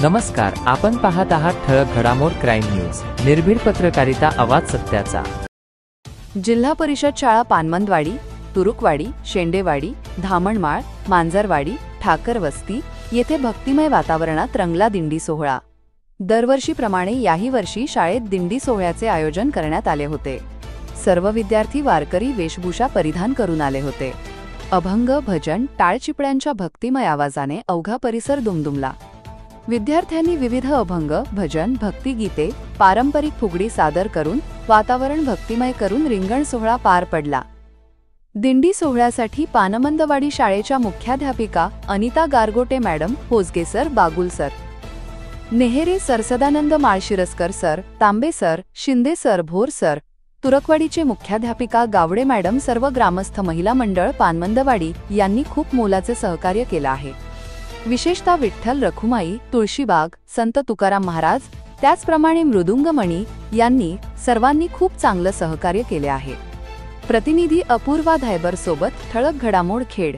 नमस्कार, आपण पाहत आहात ठळक घडामोड क्राईम न्यूज, निर्भीड पत्रकारिता, आवाज सत्याचा। जिल्हा परिषद शाळा पानमंदवाडी, तुरुकवाडी, शेंडेवाडी, धामणमाळ, मांजरवाडी, ठाकरवस्ती येथे भक्तिमय वातावरणात रंगला दिंडी सोहळा। दरवर्षीप्रमाणे याही वर्षी शाळेत दिंडी सोहळ्याचे आयोजन करण्यात आले होते। सर्व विद्यार्थी वारकरी वेशभूषा परिधान करून आले होते। अभंग, भजन, टाळचिपळ्यांच्या भक्तिमय आवाजाने अवघा परिसर दुमदुमला। विद्यार्थ्यांनी विविध अभंग, भजन, भक्तिगीते, पारंपरिक फुगडी सादर करून वातावरण भक्तिमय करून रिंगण सोहळा पार पडला। दिंडी सोहळ्यासाठी पानमंदवाडी शाळेच्या मुख्याध्यापिका Anita Gargote madam, Hosge sir, Bagul sir, Nehere sir, Sadanand Malshiraskar sir, Tambe sir, Shinde sir, Bhor sir, तुरकवाडीचे मुख्याध्यापिका गावडे मॅडम, सर्व ग्रामस्थ, महिला मंडळ पानमंदवाडी यांनी खूप मोलाचे सहकार्य केले आहे। विशेषतः विठ्ठल रखुमाई, तुळशीबाग, संत तुकाराम महाराज, त्याचप्रमाणे मृदुंगमणी यांनी सर्वांनी खूप चांगलं सहकार्य केले आहे। प्रतिनिधी अपूर्वा धायबर सोबत ठळक घडामोड खेड।